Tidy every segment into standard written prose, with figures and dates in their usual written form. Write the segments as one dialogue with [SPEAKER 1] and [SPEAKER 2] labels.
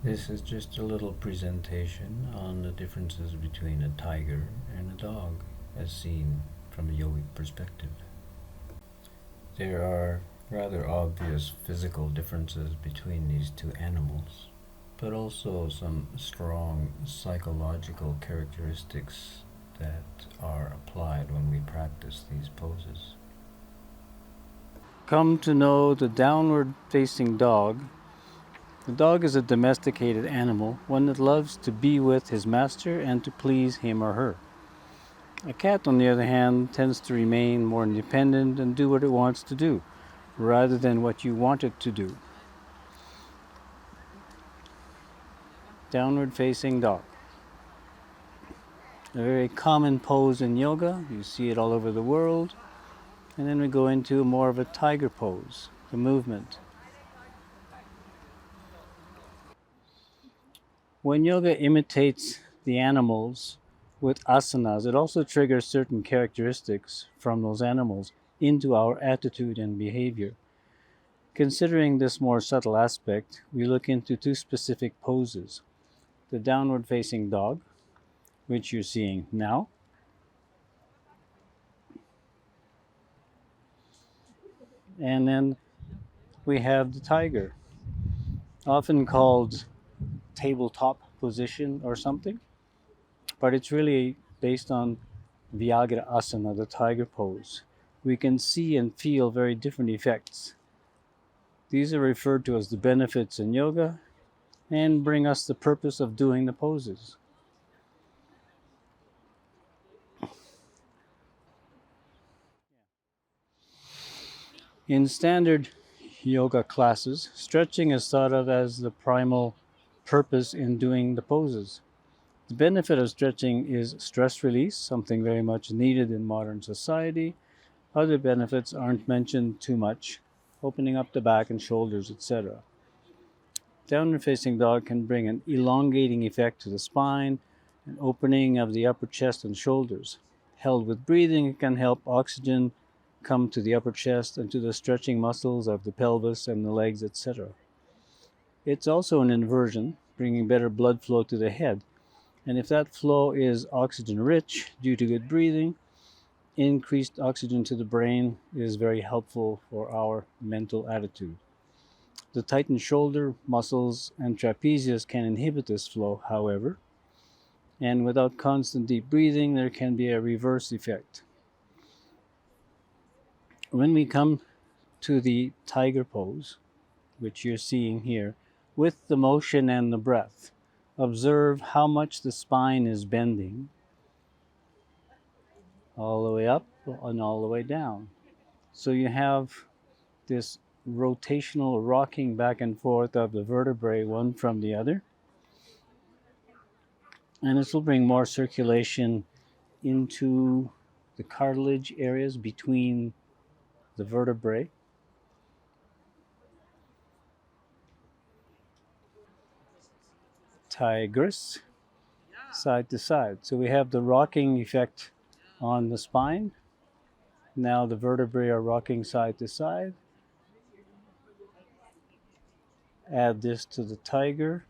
[SPEAKER 1] This is just a little presentation on the differences between a tiger and a dog, as seen from a yogic perspective. There are rather obvious physical differences between these two animals, but also some strong psychological characteristics that are applied when we practice these poses.
[SPEAKER 2] Come to know the downward facing dog. The dog is a domesticated animal, one that loves to be with his master and to please him or her. A cat, on the other hand, tends to remain more independent and do what it wants to do, rather than what you want it to do. Downward facing dog. A very common pose in yoga. You see it all over the world. And then we go into more of a tiger pose, the movement. When yoga imitates the animals with asanas, it also triggers certain characteristics from those animals into our attitude and behavior. Considering this more subtle aspect, we look into two specific poses: the downward facing dog, which you're seeing now, and then we have the tiger, often called tabletop position or something, but it's really based on Vyagra asana, the tiger pose. We can see and feel very different effects. These are referred to as the benefits in yoga and bring us the purpose of doing the poses. In standard yoga classes, stretching is thought of as the primal purpose in doing the poses. The benefit of stretching is stress release, something very much needed in modern society. Other benefits aren't mentioned too much, opening up the back and shoulders, etc. Downward facing dog can bring an elongating effect to the spine, an opening of the upper chest and shoulders. Held with breathing, it can help oxygen come to the upper chest and to the stretching muscles of the pelvis and the legs, etc. It's also an inversion, bringing better blood flow to the head. And if that flow is oxygen rich due to good breathing, increased oxygen to the brain is very helpful for our mental attitude. The tightened shoulder muscles and trapezius can inhibit this flow, however, and without constant deep breathing, there can be a reverse effect. When we come to the tiger pose, which you're seeing here, with the motion and the breath, observe how much the spine is bending all the way up and all the way down. So you have this rotational rocking back and forth of the vertebrae one from the other, and this will bring more circulation into the cartilage areas between the vertebrae. Tigress, side to side. So we have the rocking effect on the spine. Now the vertebrae are rocking side to side. Add this to the tiger,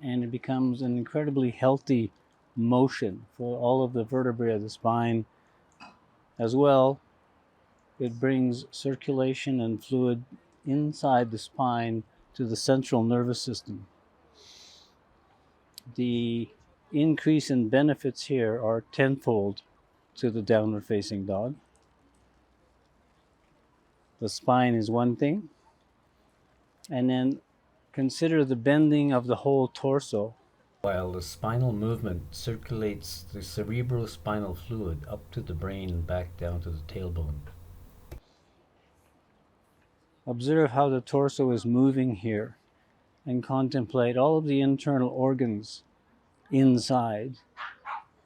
[SPEAKER 2] and it becomes an incredibly healthy motion for all of the vertebrae of the spine as well. It brings circulation and fluid inside the spine to the central nervous system. The increase in benefits here are tenfold to the downward facing dog. The spine is one thing, and then consider the bending of the whole torso.
[SPEAKER 1] While the spinal movement circulates the cerebrospinal fluid up to the brain and back down to the tailbone.
[SPEAKER 2] Observe how the torso is moving here and contemplate all of the internal organs inside.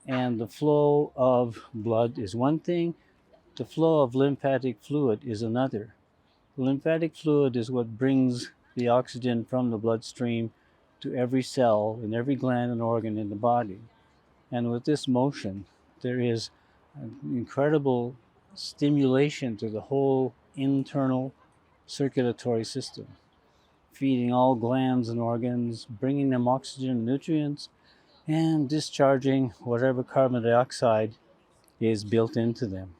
[SPEAKER 2] And the flow of blood is one thing, the flow of lymphatic fluid is another. The lymphatic fluid is what brings the oxygen from the bloodstream to every cell and every gland and organ in the body. And with this motion, there is an incredible stimulation to the whole internal circulatory system. feeding all glands and organs, bringing them oxygen and nutrients, and discharging whatever carbon dioxide is built into them.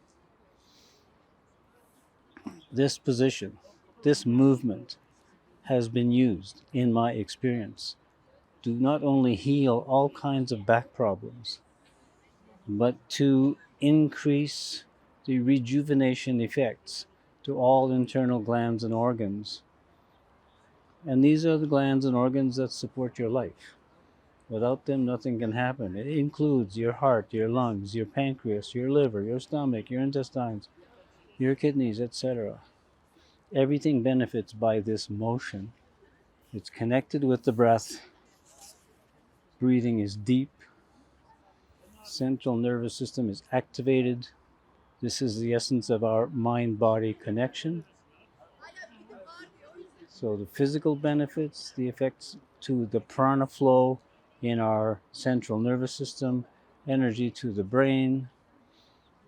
[SPEAKER 2] This position, this movement has been used, in my experience, to not only heal all kinds of back problems, but to increase the rejuvenation effects to all internal glands and organs. And these are the glands and organs that support your life. Without them, nothing can happen. It includes your heart, your lungs, your pancreas, your liver, your stomach, your intestines, your kidneys, etc. Everything benefits by this motion. It's connected with the breath. Breathing is deep. Central nervous system is activated. This is the essence of our mind-body connection. So the physical benefits, the effects to the prana flow in our central nervous system, energy to the brain,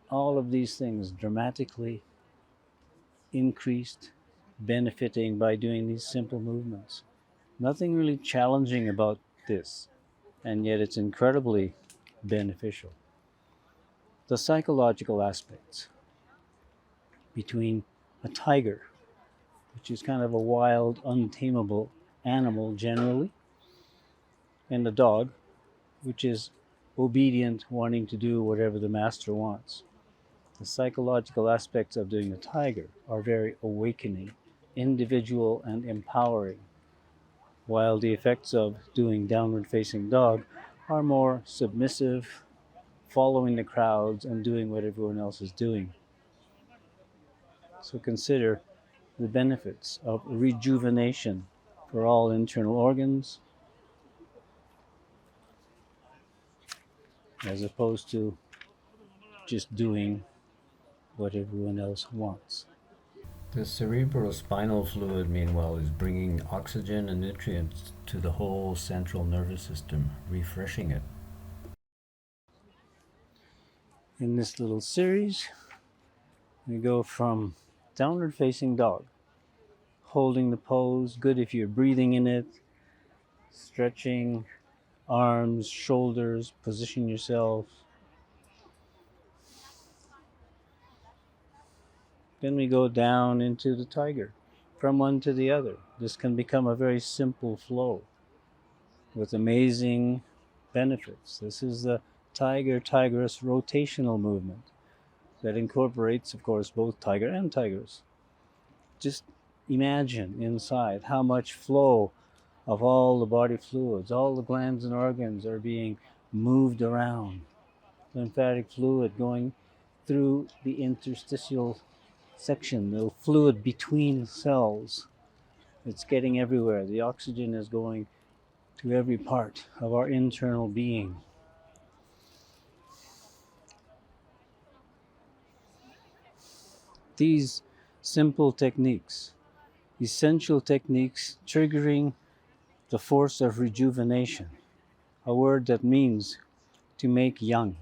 [SPEAKER 2] all of these things dramatically increased, benefiting by doing these simple movements. Nothing really challenging about this, and yet it's incredibly beneficial. The psychological aspects between a tiger, which is kind of a wild, untamable animal generally, and a dog, which is obedient, wanting to do whatever the master wants. The psychological aspects of doing a tiger are very awakening, individual, and empowering, while the effects of doing downward facing dog are more submissive, following the crowds and doing what everyone else is doing. So consider the benefits of rejuvenation for all internal organs as opposed to just doing what everyone else wants.
[SPEAKER 1] The cerebrospinal fluid, meanwhile, is bringing oxygen and nutrients to the whole central nervous system, refreshing it.
[SPEAKER 2] In this little series, we go from downward facing dog, holding the pose, good if you're breathing in it, stretching arms, shoulders, position yourself. Then we go down into the tiger, from one to the other. This can become a very simple flow with amazing benefits. This is the tiger tigress rotational movement that incorporates, of course, both tiger and tigers. Just imagine inside how much flow of all the body fluids, all the glands and organs are being moved around. Lymphatic fluid going through the interstitial section, the fluid between cells. It's getting everywhere. The oxygen is going to every part of our internal being. These simple techniques, essential techniques triggering the force of rejuvenation, a word that means to make young.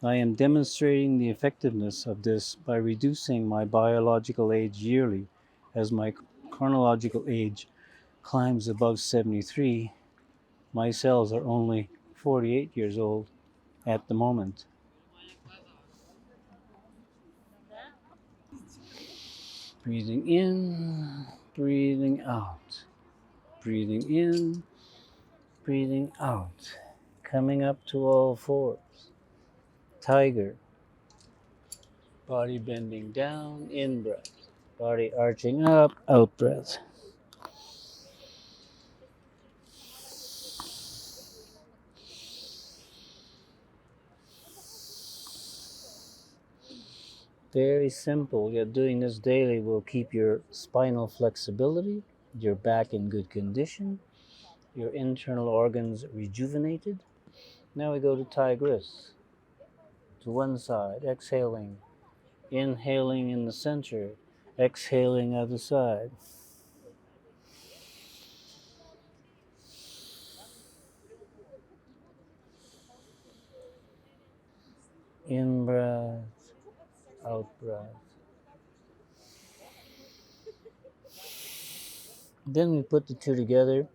[SPEAKER 2] I am demonstrating the effectiveness of this by reducing my biological age yearly as my chronological age climbs above 73. My cells are only 48 years old at the moment. Breathing in, breathing out. Breathing in, breathing out. Coming up to all fours. Tiger. Body bending down, in breath. Body arching up, out breath. Very simple, yet doing this daily will keep your spinal flexibility, your back in good condition, your internal organs rejuvenated. Now we go to tigress. To one side, exhaling, inhaling in the center, exhaling other side. In breath, out breath. Then we put the two together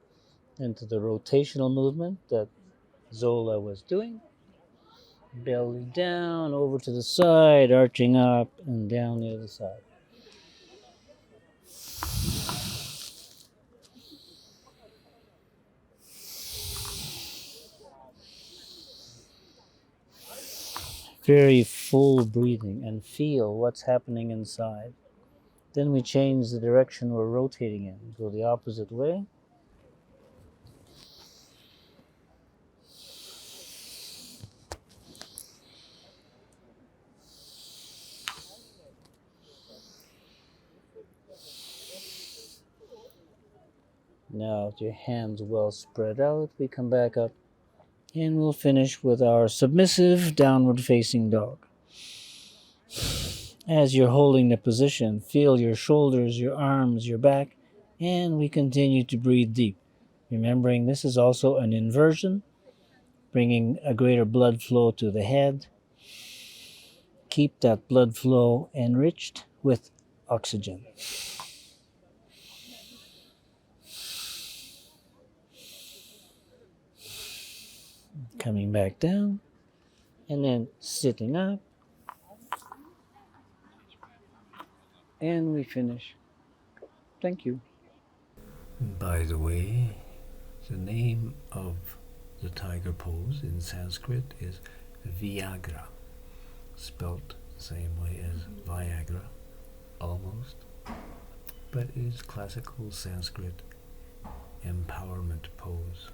[SPEAKER 2] into the rotational movement that Zola was doing. Belly down, over to the side, arching up and down the other side. Very full breathing and feel what's happening inside. Then we change the direction we're rotating in. Go the opposite way. Now, with your hands well spread out, we come back up and we'll finish with our submissive downward facing dog. As you're holding the position, feel your shoulders, your arms, your back, and we continue to breathe deep. Remembering this is also an inversion, bringing a greater blood flow to the head. Keep that blood flow enriched with oxygen. Coming back down, and then sitting up, and we finish. Thank you.
[SPEAKER 1] By the way, the name of the tiger pose in Sanskrit is Viagra, spelt the same way as Viagra, almost, but it is classical Sanskrit empowerment pose.